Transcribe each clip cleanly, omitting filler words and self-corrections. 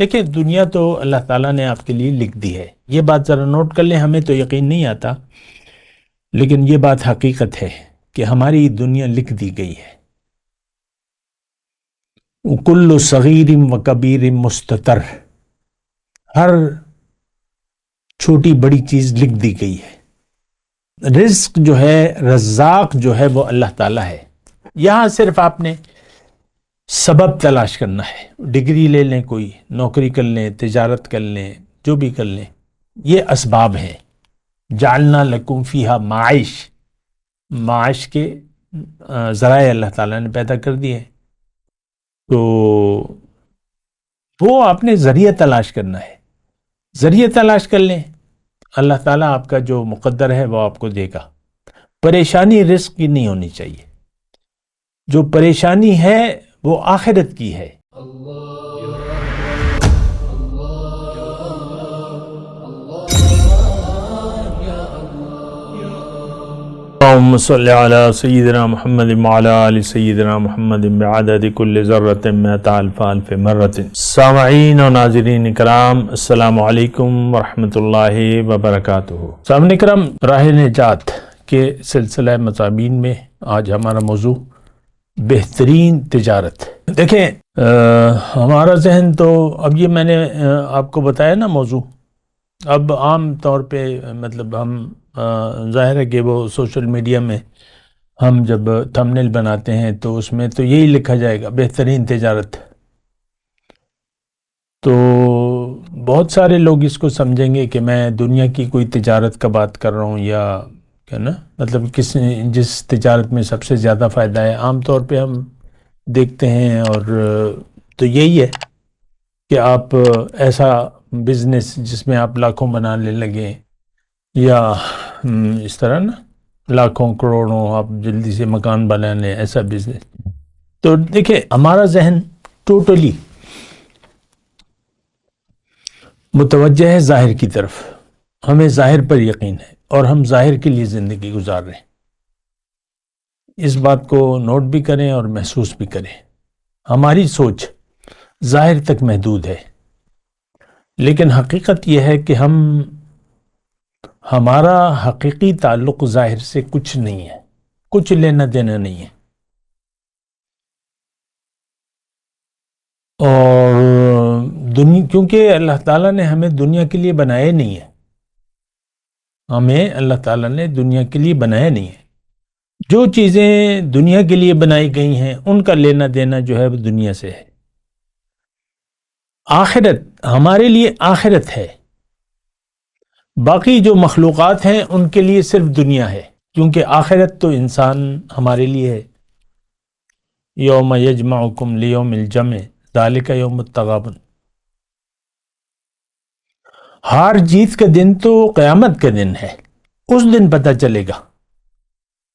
دیکھیں دنیا تو اللہ تعالیٰ نے آپ کے لیے لکھ دی ہے، یہ بات ذرا نوٹ کر لیں. ہمیں تو یقین نہیں آتا لیکن یہ بات حقیقت ہے کہ ہماری دنیا لکھ دی گئی ہے. کل صغیر و کبیر مستتر، ہر چھوٹی بڑی چیز لکھ دی گئی ہے. رزق جو ہے، رزاق جو ہے وہ اللہ تعالیٰ ہے. یہاں صرف آپ نے سبب تلاش کرنا ہے. ڈگری لے لیں، کوئی نوکری کر لیں، تجارت کر لیں، جو بھی کر لیں، یہ اسباب ہیں. جعلنا لکم فیہا معاش، معاش کے ذرائع اللہ تعالیٰ نے پیدا کر دیے. تو وہ آپ نے ذریعہ تلاش کرنا ہے، ذریعہ تلاش کر لیں. اللہ تعالیٰ آپ کا جو مقدر ہے وہ آپ کو دے گا. پریشانی رزق کی نہیں ہونی چاہیے، جو پریشانی ہے وہ آخرت کی ہے. اللہم صلی علی سیدنا محمد وعلی آل سیدنا محمد بعدد کل ذرۃ مئۃ الف الف مرۃ. سامعین و ناظرین کرام، السلام علیکم ورحمۃ اللہ وبرکاتہ. سامعین کرام، راہ نجات کے سلسلہ مضامین میں آج ہمارا موضوع بہترین تجارت. دیکھیں ہمارا ذہن تو اب یہ میں نے آپ کو بتایا نا موضوع، اب عام طور پہ مطلب ہم ظاہر ہے کہ وہ سوشل میڈیا میں ہم جب تھمبنیل بناتے ہیں تو اس میں تو یہی لکھا جائے گا بہترین تجارت. تو بہت سارے لوگ اس کو سمجھیں گے کہ میں دنیا کی کوئی تجارت کا بات کر رہا ہوں، یا کیا نا مطلب جس تجارت میں سب سے زیادہ فائدہ ہے. عام طور پہ ہم دیکھتے ہیں اور تو یہی ہے کہ آپ ایسا بزنس جس میں آپ لاکھوں بنانے لگیں، یا اس طرح نا لاکھوں کروڑوں آپ جلدی سے مکان بنا لیں، ایسا بزنس. تو دیکھیں ہمارا ذہن ٹوٹلی متوجہ ہے ظاہر کی طرف، ہمیں ظاہر پر یقین ہے اور ہم ظاہر کے لیے زندگی گزار رہے ہیں. اس بات کو نوٹ بھی کریں اور محسوس بھی کریں. ہماری سوچ ظاہر تک محدود ہے، لیکن حقیقت یہ ہے کہ ہمارا حقیقی تعلق ظاہر سے کچھ نہیں ہے، کچھ لینا دینا نہیں ہے. اور کیونکہ اللہ تعالیٰ نے ہمیں دنیا کے لیے بنایا نہیں ہے، ہمیں اللہ تعالیٰ نے دنیا کے لیے بنایا نہیں ہے. جو چیزیں دنیا کے لیے بنائی گئی ہیں ان کا لینا دینا جو ہے وہ دنیا سے ہے. آخرت ہمارے لیے آخرت ہے، باقی جو مخلوقات ہیں ان کے لیے صرف دنیا ہے، کیونکہ آخرت تو انسان ہمارے لیے ہے. یوم یجمعکم لیوم الجمع ذالک یوم التغابن. ہار جیت کا دن تو قیامت کا دن ہے. اس دن پتہ چلے گا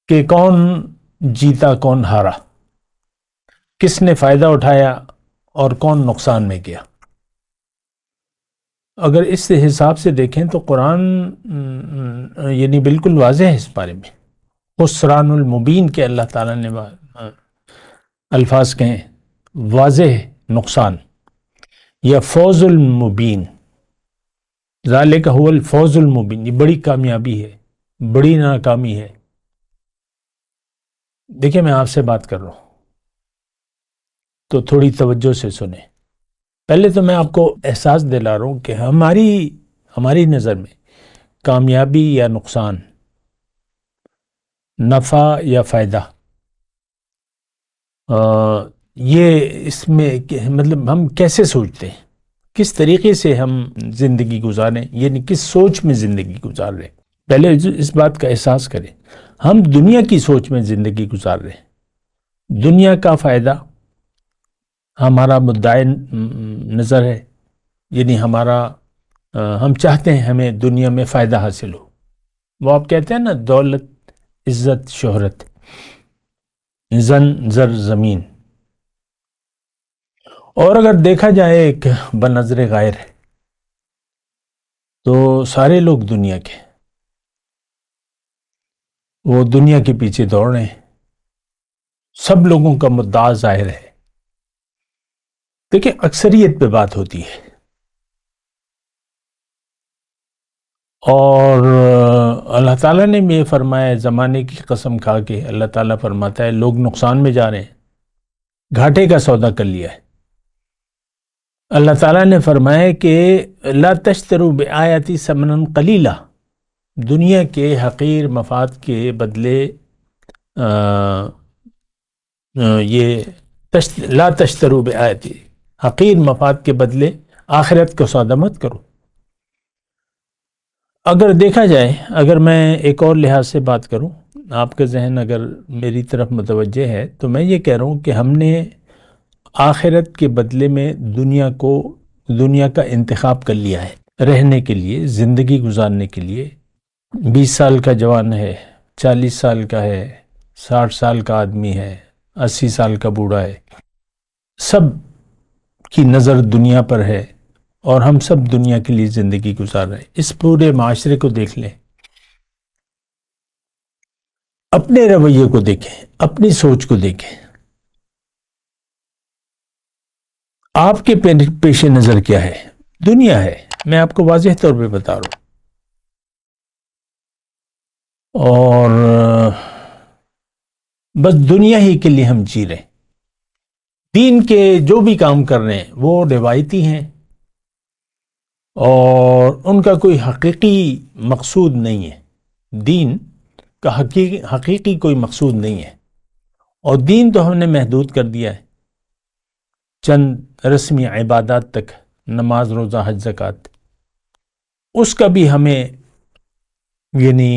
کہ کون جیتا کون ہارا، کس نے فائدہ اٹھایا اور کون نقصان میں گیا. اگر اس حساب سے دیکھیں تو قرآن یعنی بالکل واضح ہے اس بارے میں. خسران المبین کے اللہ تعالیٰ نے الفاظ کہیں، واضح نقصان یا فوز المبین. ذالک هو الفوز المبین، یہ بڑی کامیابی ہے، بڑی ناکامی ہے. دیکھیں میں آپ سے بات کر رہا ہوں تو تھوڑی توجہ سے سنیں. پہلے تو میں آپ کو احساس دلا رہا ہوں کہ ہماری نظر میں کامیابی یا نقصان، نفع یا فائدہ، یہ اس میں مطلب ہم کیسے سوچتے ہیں، کس طریقے سے ہم زندگی گزاریں، یعنی کس سوچ میں زندگی گزار رہے ہیں. پہلے اس بات کا احساس کریں، ہم دنیا کی سوچ میں زندگی گزار رہے ہیں. دنیا کا فائدہ ہمارا مدعی نظر ہے، یعنی ہم چاہتے ہیں ہمیں دنیا میں فائدہ حاصل ہو. وہ آپ کہتے ہیں نا دولت، عزت، شہرت، زن، زر، زمین. اور اگر دیکھا جائے ایک بنظر غیر تو سارے لوگ دنیا کے، وہ دنیا کے پیچھے دوڑ رہے ہیں. سب لوگوں کا مدعا ظاہر ہے. دیکھیں اکثریت پہ بات ہوتی ہے، اور اللہ تعالیٰ نے بھی یہ فرمایا، زمانے کی قسم کھا کے اللہ تعالیٰ فرماتا ہے لوگ نقصان میں جا رہے ہیں، گھاٹے کا سودا کر لیا ہے۔ اللہ تعالیٰ نے فرمایا کہ لا تشتروا بآیاتی ثمنا قلیلا، دنیا کے حقیر مفاد کے بدلے لا تشتروا بآیاتی، حقیر مفاد کے بدلے آخرت کو سودا مت کرو۔ اگر دیکھا جائے، اگر میں ایک اور لحاظ سے بات کروں، آپ کا ذہن اگر میری طرف متوجہ ہے تو میں یہ کہہ رہا ہوں کہ ہم نے آخرت کے بدلے میں دنیا کا انتخاب کر لیا ہے رہنے کے لیے، زندگی گزارنے کے لیے۔ 20 سال کا جوان ہے، 40 سال کا ہے، 60 سال کا آدمی ہے، 80 سال کا بوڑھا ہے، سب کی نظر دنیا پر ہے اور ہم سب دنیا کے لیے زندگی گزار رہے ہیں۔ اس پورے معاشرے کو دیکھ لیں، اپنے رویے کو دیکھیں، اپنی سوچ کو دیکھیں، آپ کے پیش نظر کیا ہے؟ دنیا ہے، میں آپ کو واضح طور پہ بتا رہا ہوں، اور بس دنیا ہی کے لیے ہم جی رہے ہیں۔ دین کے جو بھی کام کر رہے ہیں وہ روایتی ہیں اور ان کا کوئی حقیقی مقصود نہیں ہے، دین کا حقیقی کوئی مقصود نہیں ہے، اور دین تو ہم نے محدود کر دیا ہے چند رسمی عبادات تک، نماز، روزہ، حج، زکوٰۃ، اس کا بھی ہمیں یعنی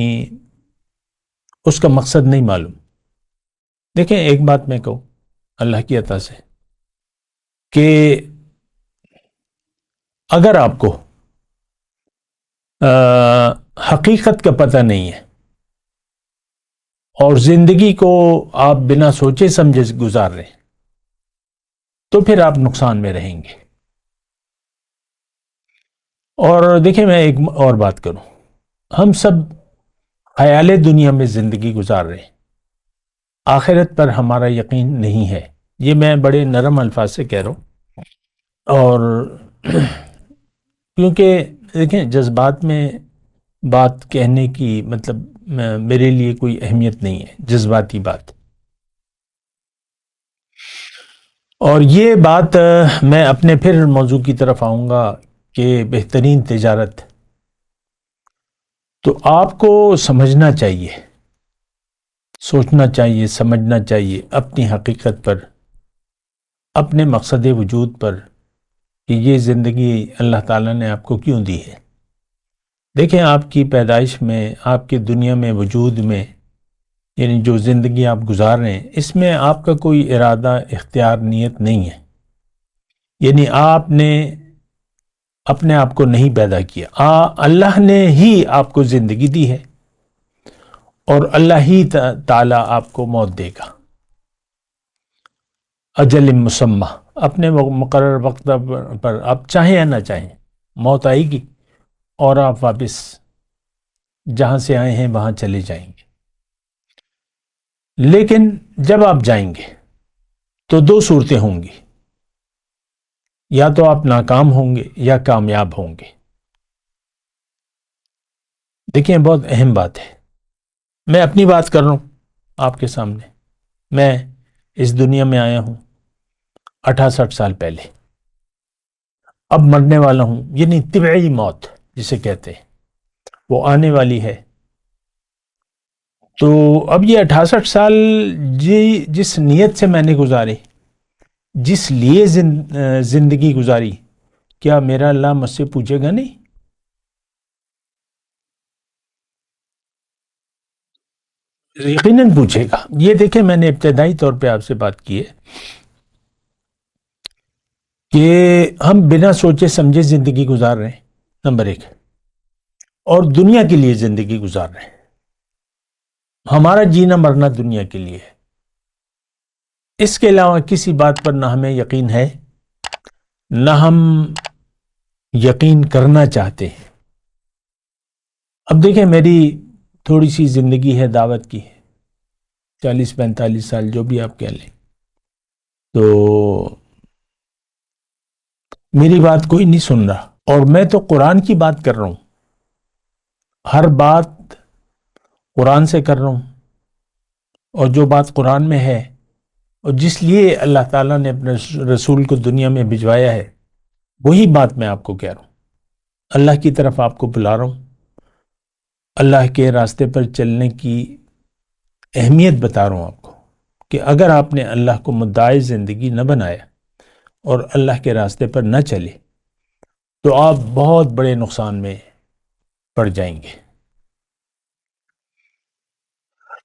اس کا مقصد نہیں معلوم۔ دیکھیں ایک بات میں کہوں اللہ کی عطا سے کہ اگر آپ کو حقیقت کا پتہ نہیں ہے اور زندگی کو آپ بنا سوچے سمجھے گزار رہے ہیں تو پھر آپ نقصان میں رہیں گے۔ اور دیکھیں میں ایک اور بات کروں، ہم سب خیال دنیا میں زندگی گزار رہے ہیں، آخرت پر ہمارا یقین نہیں ہے، یہ میں بڑے نرم الفاظ سے کہہ رہا ہوں، اور کیونکہ دیکھیں جذبات میں بات کہنے کی مطلب میرے لیے کوئی اہمیت نہیں ہے، جذباتی بات، اور یہ بات میں اپنے پھر موضوع کی طرف آؤں گا کہ بہترین تجارت، تو آپ کو سمجھنا چاہیے، سوچنا چاہیے، سمجھنا چاہیے اپنی حقیقت پر، اپنے مقصد وجود پر، کہ یہ زندگی اللہ تعالیٰ نے آپ کو کیوں دی ہے۔ دیکھیں آپ کی پیدائش میں، آپ کے دنیا میں وجود میں، یعنی جو زندگی آپ گزار رہے ہیں، اس میں آپ کا کوئی ارادہ، اختیار، نیت نہیں ہے، یعنی آپ نے اپنے آپ کو نہیں پیدا کیا، اللہ نے ہی آپ کو زندگی دی ہے اور اللہ ہی تعالیٰ آپ کو موت دے گا، اجل مسمى، اپنے مقرر وقت پر، آپ چاہیں یا نہ چاہیں موت آئے گی اور آپ واپس جہاں سے آئے ہیں وہاں چلے جائیں گے۔ لیکن جب آپ جائیں گے تو دو صورتیں ہوں گی، یا تو آپ ناکام ہوں گے یا کامیاب ہوں گے۔ دیکھیں بہت اہم بات ہے، میں اپنی بات کر رہا ہوں آپ کے سامنے، میں اس دنیا میں آیا ہوں 68 سال پہلے، اب مرنے والا ہوں، یعنی طبعی موت جسے کہتے ہیں وہ آنے والی ہے۔ تو اب یہ 68 سال جس نیت سے میں نے گزارے، جس لیے زندگی گزاری، کیا میرا اللہ مجھ سے پوچھے گا نہیں؟ یقیناً پوچھے گا۔ یہ دیکھیں میں نے ابتدائی طور پہ آپ سے بات کی ہے کہ ہم بنا سوچے سمجھے زندگی گزار رہے ہیں، نمبر ایک، اور دنیا کے لیے زندگی گزار رہے ہیں، ہمارا جینا مرنا دنیا کے لیے ہے، اس کے علاوہ کسی بات پر نہ ہمیں یقین ہے نہ ہم یقین کرنا چاہتے ہیں۔ اب دیکھیں میری تھوڑی سی زندگی ہے دعوت کی، 40-45 سال جو بھی آپ کہہ لیں، تو میری بات کوئی نہیں سن رہا، اور میں تو قرآن کی بات کر رہا ہوں، ہر بات قرآن سے کر رہا ہوں، اور جو بات قرآن میں ہے اور جس لیے اللہ تعالیٰ نے اپنے رسول کو دنیا میں بھجوایا ہے، وہی بات میں آپ کو کہہ رہا ہوں۔ اللہ کی طرف آپ کو بلا رہا ہوں، اللہ کے راستے پر چلنے کی اہمیت بتا رہا ہوں آپ کو، کہ اگر آپ نے اللہ کو مدعی زندگی نہ بنایا اور اللہ کے راستے پر نہ چلے تو آپ بہت بڑے نقصان میں پڑ جائیں گے۔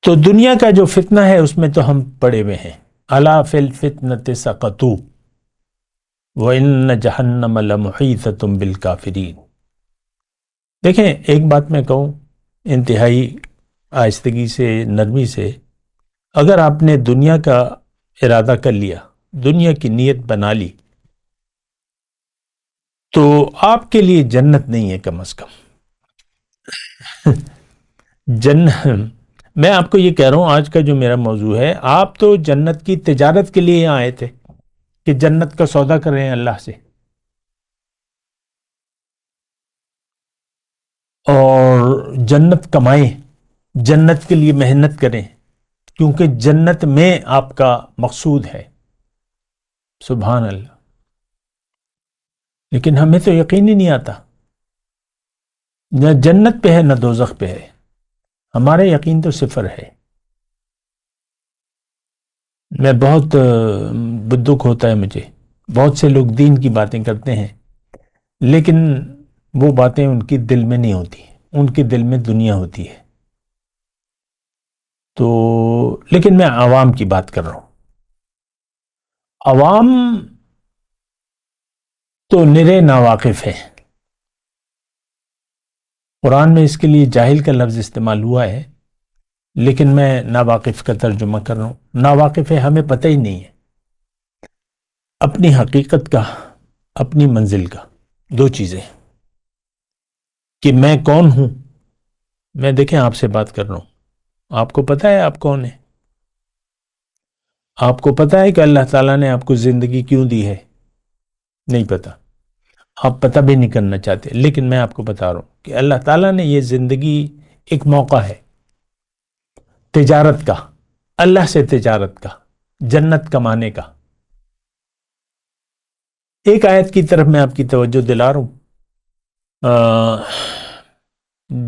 تو دنیا کا جو فتنہ ہے اس میں تو ہم پڑے ہوئے ہیں۔ الا فی الفتنۃ سقطوا وان جہنم لمحیطۃ بالکافرین۔ دیکھیں، ایک بات میں کہوں انتہائی آہستگی سے، نرمی سے، اگر آپ نے دنیا کا ارادہ کر لیا، دنیا کی نیت بنا لی، تو آپ کے لیے جنت نہیں ہے کم از کم۔ میں آپ کو یہ کہہ رہا ہوں، آج کا جو میرا موضوع ہے، آپ تو جنت کی تجارت کے لیے یہاں آئے تھے کہ جنت کا سودا کر رہے ہیں اللہ سے، اور جنت کمائیں، جنت کے لیے محنت کریں، کیونکہ جنت میں آپ کا مقصود ہے۔ سبحان اللہ۔ لیکن ہمیں تو یقین ہی نہیں آتا، نہ جنت پہ ہے نہ دوزخ پہ ہے، ہمارے یقین تو صفر ہے۔ میں بہت دکھ ہوتا ہے مجھے، بہت سے لوگ دین کی باتیں کرتے ہیں لیکن وہ باتیں ان کی دل میں نہیں ہوتی، ان کے دل میں دنیا ہوتی ہے۔ تو لیکن میں عوام کی بات کر رہا ہوں۔ عوام تو نرے ناواقف ہے۔ قرآن میں اس کے لیے جاہل کا لفظ استعمال ہوا ہے، لیکن میں ناواقف کا ترجمہ کر رہا ہوں۔ ناواقف ہے، ہمیں پتہ ہی نہیں ہے اپنی حقیقت کا، اپنی منزل کا۔ دو چیزیں کہ میں کون ہوں۔ میں دیکھیں آپ سے بات کر رہا ہوں، آپ کو پتہ ہے آپ کون ہیں؟ آپ کو پتہ ہے کہ اللہ تعالیٰ نے آپ کو زندگی کیوں دی ہے؟ نہیں پتہ، آپ پتہ بھی نہیں کرنا چاہتے، لیکن میں آپ کو بتا رہا ہوں کہ اللہ تعالیٰ نے یہ زندگی ایک موقع ہے تجارت کا، اللہ سے تجارت کا، جنت کمانے کا۔ ایک آیت کی طرف میں آپ کی توجہ دلا رہا ہوں،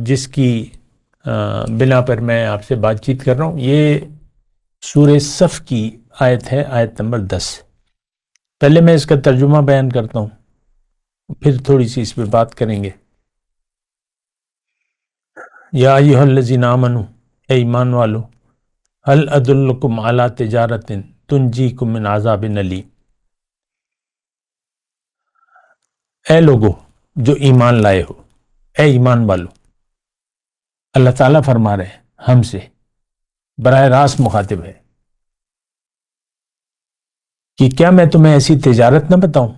جس کی بنا پر میں آپ سے بات چیت کر رہا ہوں۔ یہ سورہ صف کی آیت ہے، آیت نمبر 10۔ پہلے میں اس کا ترجمہ بیان کرتا ہوں، پھر تھوڑی سی اس پہ بات کریں گے۔ یا ایھا الذین آمنوا، اے ایمان والو، هل ادلکم علی تجارت تنجیکم من عذاب الیم۔ اے لوگو جو ایمان لائے ہو، اے ایمان والو، اللہ تعالیٰ فرما رہے ہیں ہم سے، براہ راست مخاطب ہے کہ کیا میں تمہیں ایسی تجارت نہ بتاؤں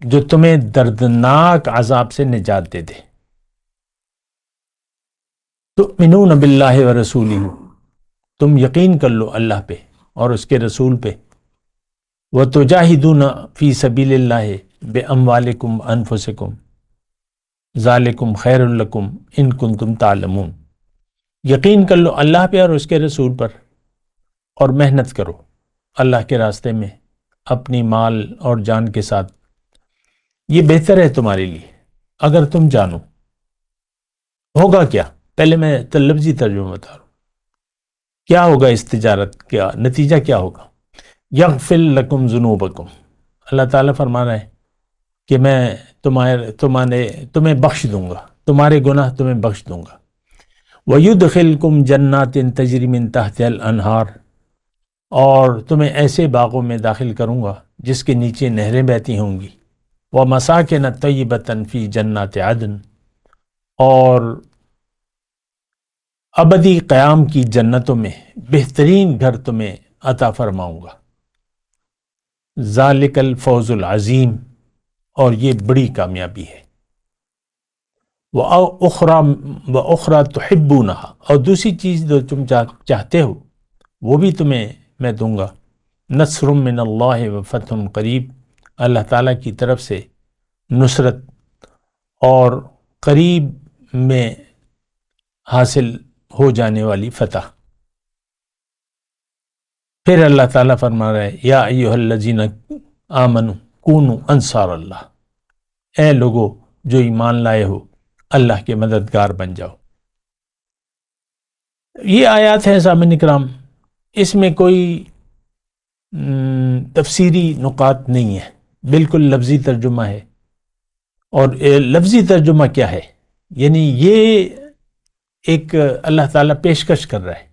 جو تمہیں دردناک عذاب سے نجات دے دے۔ تؤمنون باللہ ورسولہ، تم یقین کر لو اللہ پہ اور اس کے رسول پہ۔ وتجاہدون فی سبیل اللہ باموالکم انفسکم ذالکم خیر لکم ان کنتم تعلمون۔ یقین کر لو اللہ پہ اور اس کے رسول پر، اور محنت کرو اللہ کے راستے میں اپنی مال اور جان کے ساتھ، یہ بہتر ہے تمہارے لیے اگر تم جانو۔ ہوگا کیا؟ پہلے میں لفظی ترجمہ بتا رہا ہوں، کیا ہوگا اس تجارت کا نتیجہ؟ کیا ہوگا؟ یغفر لکم ذنوبکم، اللہ تعالیٰ فرما رہا ہے کہ میں تمہیں بخش دوں گا، تمہارے گناہ تمہیں بخش دوں گا۔ وَيُدْخِلْكُمْ جَنَّاتٍ تَجْرِي مِن تَحْتِهَا الْأَنْهَارُ، اور تمہیں ایسے باغوں میں داخل کروں گا جس کے نیچے نہریں بہتی ہوں گی۔ وَمَسَاكِنَ طَيِّبَةً فِي جَنَّاتِ عَدْنٍ، اور ابدی قیام کی جنتوں میں بہترین گھر تمہیں عطا فرماؤں گا۔ ذَلِكَ الْفَوْزُ الْعَظِيمُ، اور یہ بڑی کامیابی ہے۔ وَأُخْرَى تُحِبُّونَهَا، اور دوسری چیز جو تم چاہتے ہو وہ بھی تمہیں میں دوں گا۔ نصر من اللہ وفتح قریب، اللہ تعالیٰ کی طرف سے نصرت اور قریب میں حاصل ہو جانے والی فتح۔ پھر اللہ تعالیٰ فرما رہا ہے یا ایھا الذین آمنوا کونوا انصار اللہ، اے لوگو جو ایمان لائے ہو اللہ کے مددگار بن جاؤ۔ یہ آیات ہیں سامعین کرام، اس میں کوئی تفسیری نکات نہیں ہے، بالکل لفظی ترجمہ ہے۔ اور لفظی ترجمہ کیا ہے؟ یعنی یہ ایک اللہ تعالیٰ پیشکش کر رہا ہے،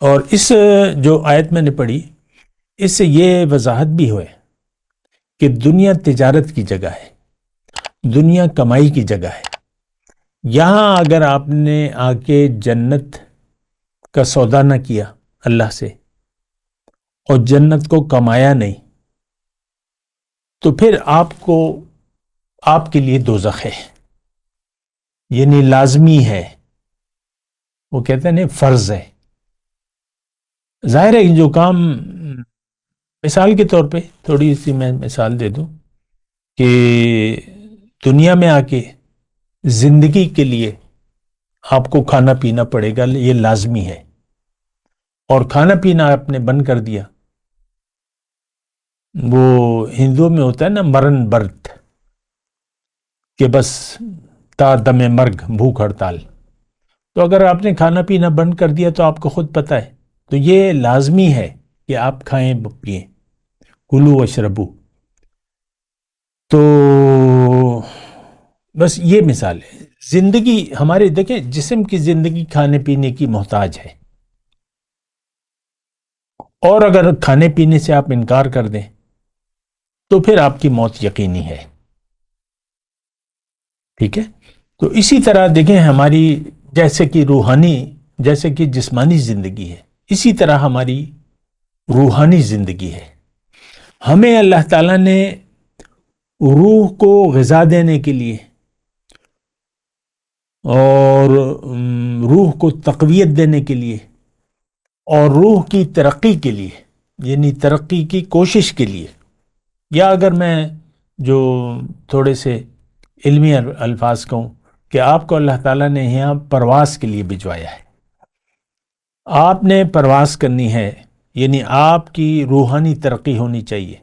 اور اس جو آیت میں نے پڑھی اس سے یہ وضاحت بھی ہوئے کہ دنیا تجارت کی جگہ ہے، دنیا کمائی کی جگہ ہے۔ یہاں اگر آپ نے آ کے جنت کا سودا نہ کیا اللہ سے اور جنت کو کمایا نہیں، تو پھر آپ کے لیے دوزخ ہے، یعنی لازمی ہے، وہ کہتے ہیں فرض ہے۔ ظاہر ہے جو کام، مثال کے طور پہ تھوڑی سی میں مثال دے دوں کہ دنیا میں آ کے زندگی کے لیے آپ کو کھانا پینا پڑے گا، یہ لازمی ہے، اور کھانا پینا آپ نے بند کر دیا، وہ ہندوؤں میں ہوتا ہے نا مرن برت، کہ بس تا دم مرگ بھوک ہڑتال۔ تو اگر آپ نے کھانا پینا بند کر دیا تو آپ کو خود پتہ ہے، تو یہ لازمی ہے کہ آپ کھائیں پئیں، کلو واشربو۔ تو بس یہ مثال ہے۔ زندگی ہمارے دیکھیں، جسم کی زندگی کھانے پینے کی محتاج ہے، اور اگر کھانے پینے سے آپ انکار کر دیں تو پھر آپ کی موت یقینی ہے، ٹھیک ہے؟ تو اسی طرح دیکھیں ہماری جیسے کہ روحانی، جیسے کہ جسمانی زندگی ہے، اسی طرح ہماری روحانی زندگی ہے۔ ہمیں اللہ تعالیٰ نے روح کو غذا دینے کے لیے اور روح کو تقویت دینے کے لیے اور روح کی ترقی کے لیے، یعنی ترقی کی کوشش کے لیے، یا اگر میں جو تھوڑے سے علمی الفاظ کہوں کہ آپ کو اللہ تعالیٰ نے یہاں پرواز کے لیے بھجوایا ہے، آپ نے پرواز کرنی ہے، یعنی آپ کی روحانی ترقی ہونی چاہیے،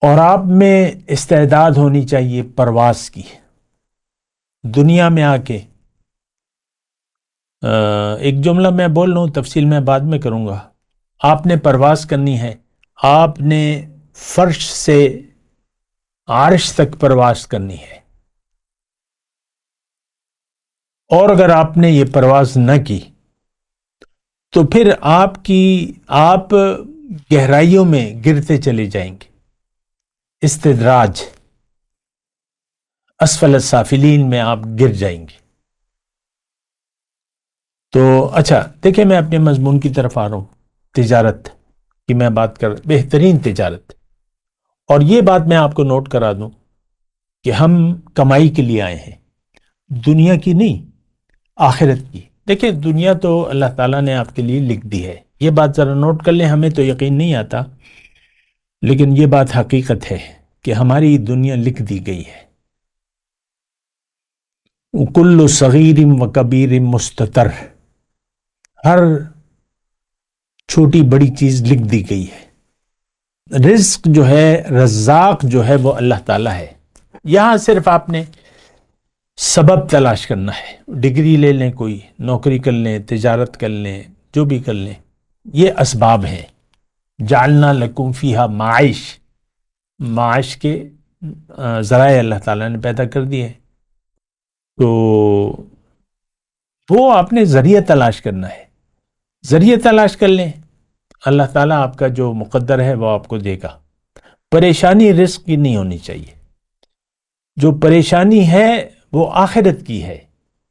اور آپ میں استعداد ہونی چاہیے پرواز کی۔ دنیا میں آ کے ایک جملہ میں بول رہا ہوں، تفصیل میں بعد میں کروں گا، آپ نے پرواز کرنی ہے، آپ نے فرش سے عرش تک پرواز کرنی ہے، اور اگر آپ نے یہ پرواز نہ کی تو پھر آپ گہرائیوں میں گرتے چلے جائیں گے، استدراج، اسفل السافلین میں آپ گر جائیں گے۔ تو اچھا دیکھیں، میں اپنے مضمون کی طرف آ رہا ہوں، تجارت کی میں بات کر، بہترین تجارت۔ اور یہ بات میں آپ کو نوٹ کرا دوں کہ ہم کمائی کے لیے آئے ہیں، دنیا کی نہیں، آخرت کی۔ دیکھیں دنیا تو اللہ تعالیٰ نے آپ کے لیے لکھ دی ہے، یہ بات ذرا نوٹ کر لیں، ہمیں تو یقین نہیں آتا لیکن یہ بات حقیقت ہے کہ ہماری دنیا لکھ دی گئی ہے۔ کل صغیر و کبیر مستتر، ہر چھوٹی بڑی چیز لکھ دی گئی ہے۔ رزق جو ہے، رزاق جو ہے، وہ اللہ تعالیٰ ہے۔ یہاں صرف آپ نے سبب تلاش کرنا ہے، ڈگری لے لیں، کوئی نوکری کر لیں، تجارت کر لیں، جو بھی کر لیں، یہ اسباب ہیں۔ جعلنا لکم فیہا معاش کے ذرائع اللہ تعالیٰ نے پیدا کر دیے، تو وہ آپ نے ذریعہ تلاش کرنا ہے، ذریعہ تلاش کر لیں، اللہ تعالیٰ آپ کا جو مقدر ہے وہ آپ کو دے گا۔ پریشانی رزق کی نہیں ہونی چاہیے، جو پریشانی ہے وہ آخرت کی ہے،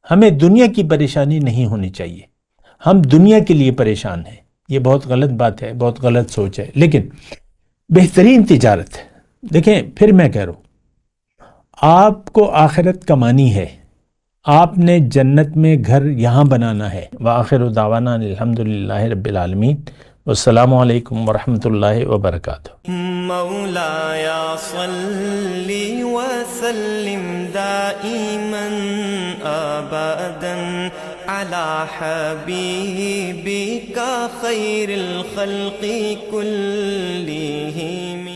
ہمیں دنیا کی پریشانی نہیں ہونی چاہیے، ہم دنیا کے لیے پریشان ہیں۔ یہ بہت غلط بات ہے، بہت غلط سوچ ہے۔ لیکن بہترین تجارت، دیکھیں پھر میں کہہ رہا ہوں، آپ کو آخرت کمانی ہے، آپ نے جنت میں گھر یہاں بنانا ہے۔ وآخر دعوانا الحمدللہ رب العالمین، والسلام علیکم ورحمۃ اللہ وبرکاتہ۔ مولاي صل وسلم دائما ابدا على حبيبك خير الخلق كلهم